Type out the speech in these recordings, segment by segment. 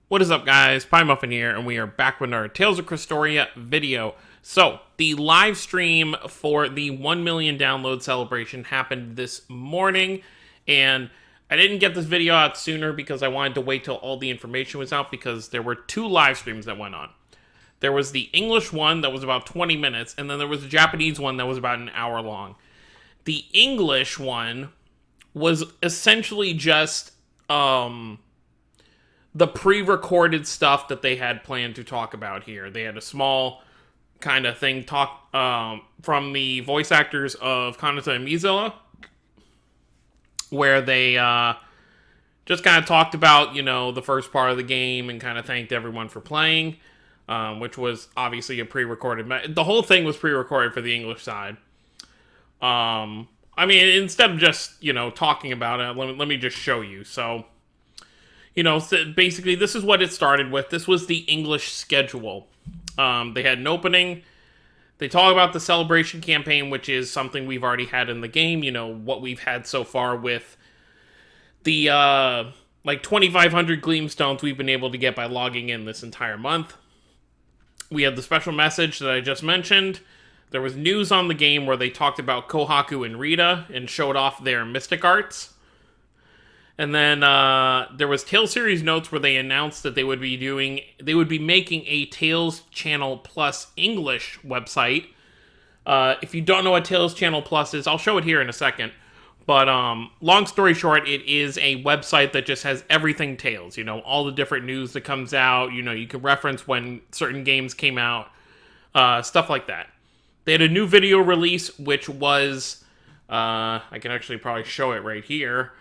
What is up, guys? Pie Muffin here, and we are back with our Tales of Crestoria video. So, the live stream for the 1 million download celebration happened this morning, and I didn't get this video out sooner because I wanted to wait till all the information was out because there were two live streams that went on. There was the English one that was about 20 minutes, and then there was the Japanese one that was about an hour long. The English one was essentially just, the pre-recorded stuff that they had planned to talk about here. They had a small kind of thing from the voice actors of Kanata and Mizilla, where they just kind of talked about, the first part of the game and kind of thanked everyone for playing, which was obviously a pre-recorded. The whole thing was pre-recorded for the English side. Instead of just, talking about it, let me just show you. So, so basically, this is what it started with. This was the English schedule. They had an opening. They talk about the celebration campaign, which is something we've already had in the game. What we've had so far with the, 2,500 Gleamstones we've been able to get by logging in this entire month. We had the special message that I just mentioned. There was news on the game where they talked about Kohaku and Rita and showed off their mystic arts. And then there was Tales series notes where they announced that they would be making a Tales Channel Plus English website. If you don't know what Tales Channel Plus is, I'll show it here in a second. But long story short, it is a website that just has everything Tales. All the different news that comes out. You can reference when certain games came out, stuff like that. They had a new video release, which was I can actually probably show it right here.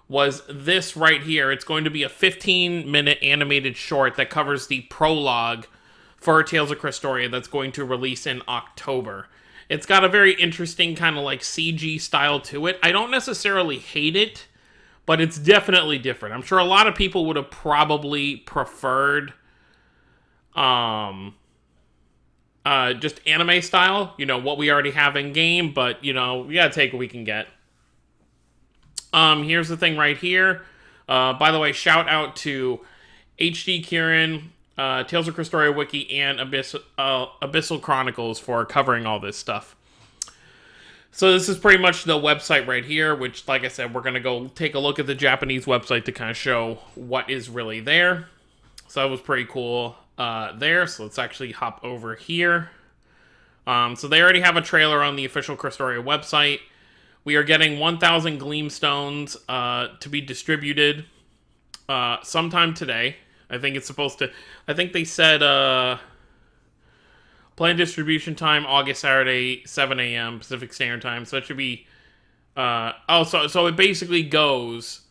Was this right here. It's going to be a 15-minute animated short that covers the prologue for Tales of Crestoria that's going to release in October. It's got a very interesting kind of like CG style to it. I don't necessarily hate it, but it's definitely different. I'm sure a lot of people would have probably preferred just anime style, what we already have in game, but, we gotta take what we can get. Here's the thing right here. By the way, shout out to HD Kieran, Tales of Crestoria Wiki, and Abyssal Chronicles for covering all this stuff. So this is pretty much the website right here, which, like I said, we're going to go take a look at the Japanese website to kind of show what is really there. So that was pretty cool there. So let's actually hop over here. So they already have a trailer on the official Crestoria website. We are getting 1,000 Gleamstones to be distributed sometime today. I think it's supposed to... I think they said planned distribution time, Saturday, 7 a.m. Pacific Standard Time. So that should be... So it basically goes...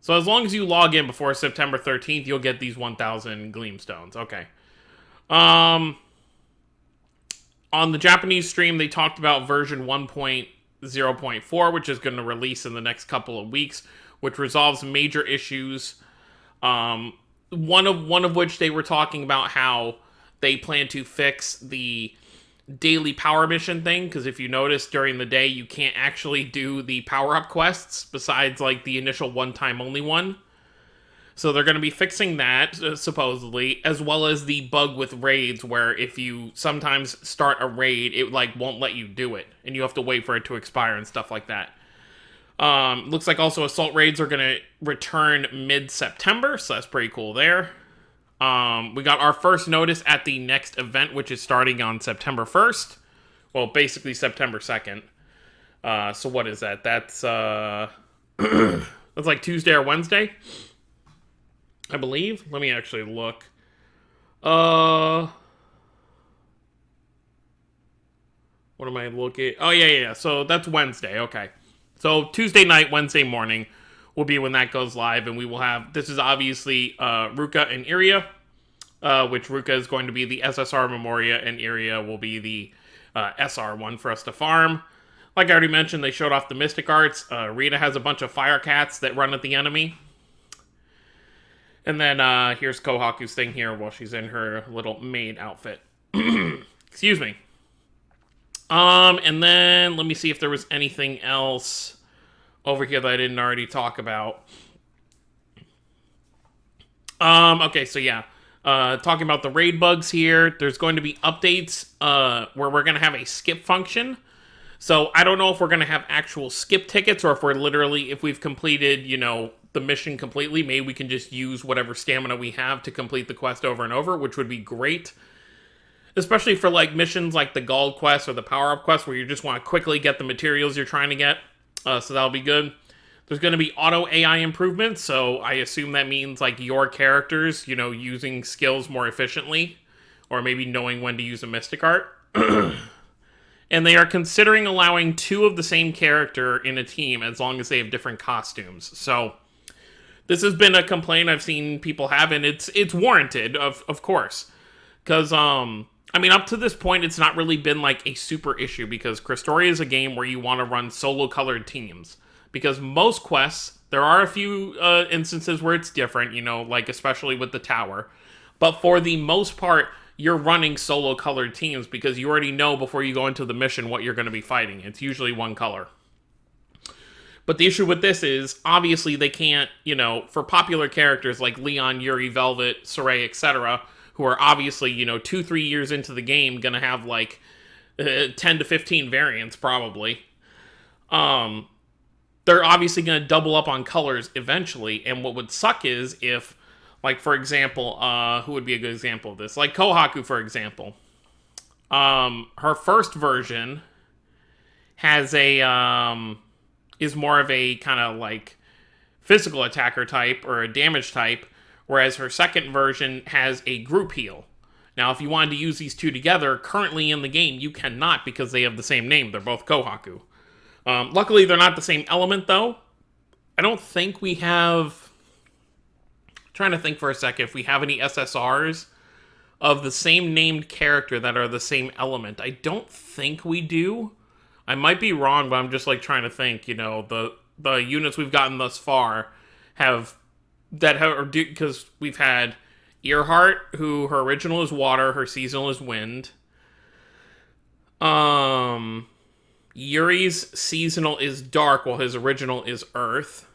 So as long as you log in before September 13th, you'll get these 1,000 Gleamstones. Okay. On the Japanese stream, they talked about version 1.0.4, which is going to release in the next couple of weeks, which resolves major issues. One of which they were talking about how they plan to fix the daily power mission thing, because if you notice during the day you can't actually do the power-up quests besides like the initial one-time only one. So they're going to be fixing that, supposedly, as well as the bug with raids, where if you sometimes start a raid, it won't let you do it, and you have to wait for it to expire and stuff like that. Looks like also assault raids are going to return mid-September, so that's pretty cool there. We got our first notice at the next event, which is starting on September 1st. Well, basically September 2nd. So what is that? That's that's like Tuesday or Wednesday, I believe. Let me actually look. What am I looking? Oh, yeah. So that's Wednesday. Okay. So Tuesday night, Wednesday morning will be when that goes live, and we will have... This is obviously Ruka and Iria, which Ruka is going to be the SSR Memoria, and Iria will be the SR one for us to farm. Like I already mentioned, they showed off the Mystic Arts. Rita has a bunch of fire cats that run at the enemy. And then here's Kohaku's thing here while she's in her little maid outfit. Excuse me. And then let me see if there was anything else over here that I didn't already talk about. Okay, so yeah. Talking about the raid bugs here, there's going to be updates where we're going to have a skip function. So I don't know if we're going to have actual skip tickets or if we're literally, if we've completed, the mission completely, maybe we can just use whatever stamina we have to complete the quest over and over, which would be great. Especially for like missions like the gold quest or the power-up quest where you just want to quickly get the materials you're trying to get. So that'll be good. There's going to be auto AI improvements, so I assume that means like your characters, using skills more efficiently, or maybe knowing when to use a mystic art. And they are considering allowing 2 of the same character in a team as long as they have different costumes. So this has been a complaint I've seen people have, and it's warranted, of course. Because, up to this point, it's not really been like a super issue, because Crestoria is a game where you want to run solo-colored teams. Because most quests, there are a few instances where it's different, like especially with the tower. But for the most part, you're running solo-colored teams because you already know before you go into the mission what you're going to be fighting. It's usually one color. But the issue with this is, obviously, they can't, for popular characters like Leon, Yuri, Velvet, Sorey, etc., who are obviously, 2-3 years into the game, going to have like 10 to 15 variants, probably. They're obviously going to double up on colors eventually, and what would suck is if, like, for example, who would be a good example of this? Like Kohaku, for example. Her first version has is more of a kind of like physical attacker type or a damage type, whereas her second version has a group heal. Now, if you wanted to use these 2 together, currently in the game, you cannot because they have the same name. They're both Kohaku. Luckily, they're not the same element, though. I don't think we have... I'm trying to think for a second if we have any SSRs of the same named character that are the same element. I don't think we do. I might be wrong, but I'm just like trying to think. The units we've gotten thus far have... because we've had Earhart, who her original is water, her seasonal is wind. Yuri's seasonal is dark, while his original is earth.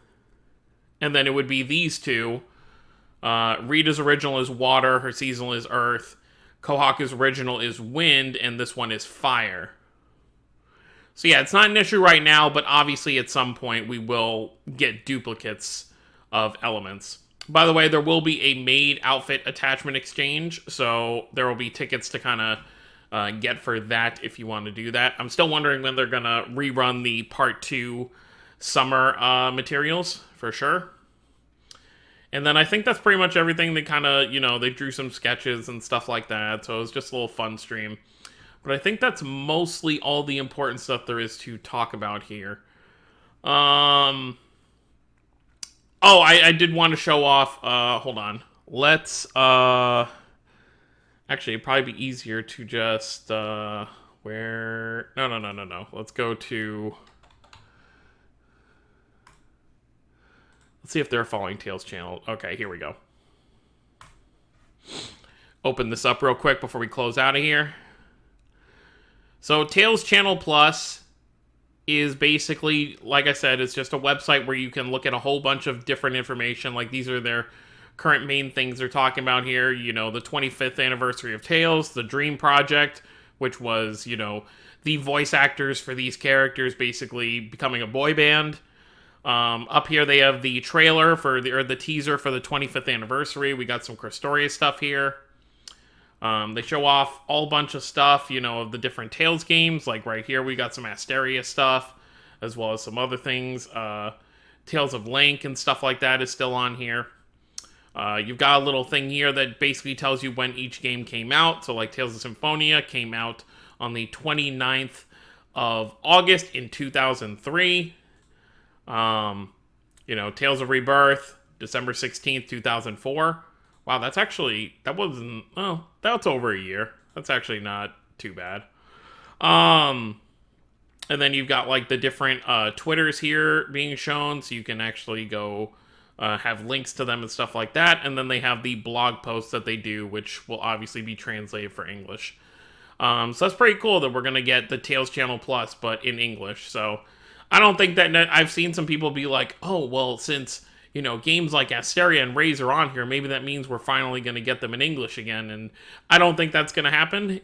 And then it would be these 2. Rita's original is water, her seasonal is earth. Kohaku's original is wind, and this one is fire. So yeah, it's not an issue right now, but obviously at some point we will get duplicates of elements. By the way, there will be a maid outfit attachment exchange, so there will be tickets to kind of get for that if you want to do that. I'm still wondering when they're going to rerun the Part 2 summer materials, for sure. And then I think that's pretty much everything. They kind of, they drew some sketches and stuff like that, so it was just a little fun stream. But I think that's mostly all the important stuff there is to talk about here. Oh, I did want to show off, hold on. Let's, actually, it'd probably be easier to just, No. Let's go to... Let's see if they're following Tails channel. Okay, here we go. Open this up real quick before we close out of here. So, Tails Channel Plus is basically, like I said, it's just a website where you can look at a whole bunch of different information. Like, these are their current main things they're talking about here. The 25th anniversary of Tails, the Dream Project, which was, the voice actors for these characters basically becoming a boy band. Up here they have the trailer or the teaser for the 25th anniversary. We got some Crestoria stuff here. They show off all bunch of stuff, of the different Tails games. Like right here we got some Asteria stuff, as well as some other things. Tales of Link and stuff like that is still on here. You've got a little thing here that basically tells you when each game came out. So like Tales of Symphonia came out on the 29th of August in 2003. Tales of Rebirth, December 16th, 2004. Wow, that's over a year. That's actually not too bad. And then you've got like the different Twitters here being shown, so you can actually go have links to them and stuff like that. And then they have the blog posts that they do, which will obviously be translated for English. So that's pretty cool that we're going to get the Tails Channel Plus, but in English. So I don't think that... I've seen some people be like, oh, well, since, you know, games like Asteria and Raze are on here, maybe that means we're finally going to get them in English again. And I don't think that's going to happen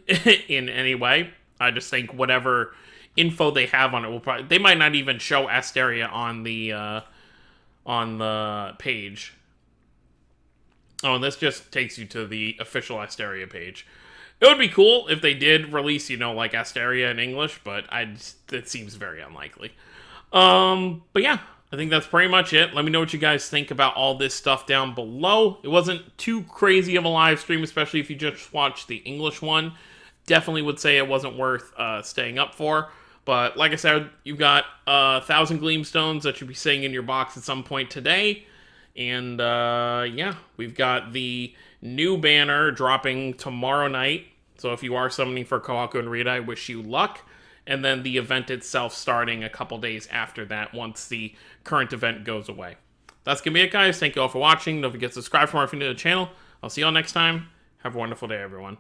in any way. I just think whatever info they have on it will probably, they might not even show Asteria on the page. Oh, and this just takes you to the official Asteria page. It would be cool if they did release, you know, like Asteria in English, but it seems very unlikely. But yeah, I think that's pretty much it. Let me know what you guys think about all this stuff down below. It wasn't too crazy of a live stream, especially if you just watched the English one. Definitely would say it wasn't worth staying up for. But like I said, you've got 1,000 Gleamstones that should be sitting in your box at some point today. And yeah, we've got the new banner dropping tomorrow night. So if you are summoning for Kohaku and Rita, I wish you luck. And then the event itself starting a couple days after that once the current event goes away. That's going to be it, guys. Thank you all for watching. Don't forget to subscribe for more if you're new to the channel. I'll see you all next time. Have a wonderful day, everyone.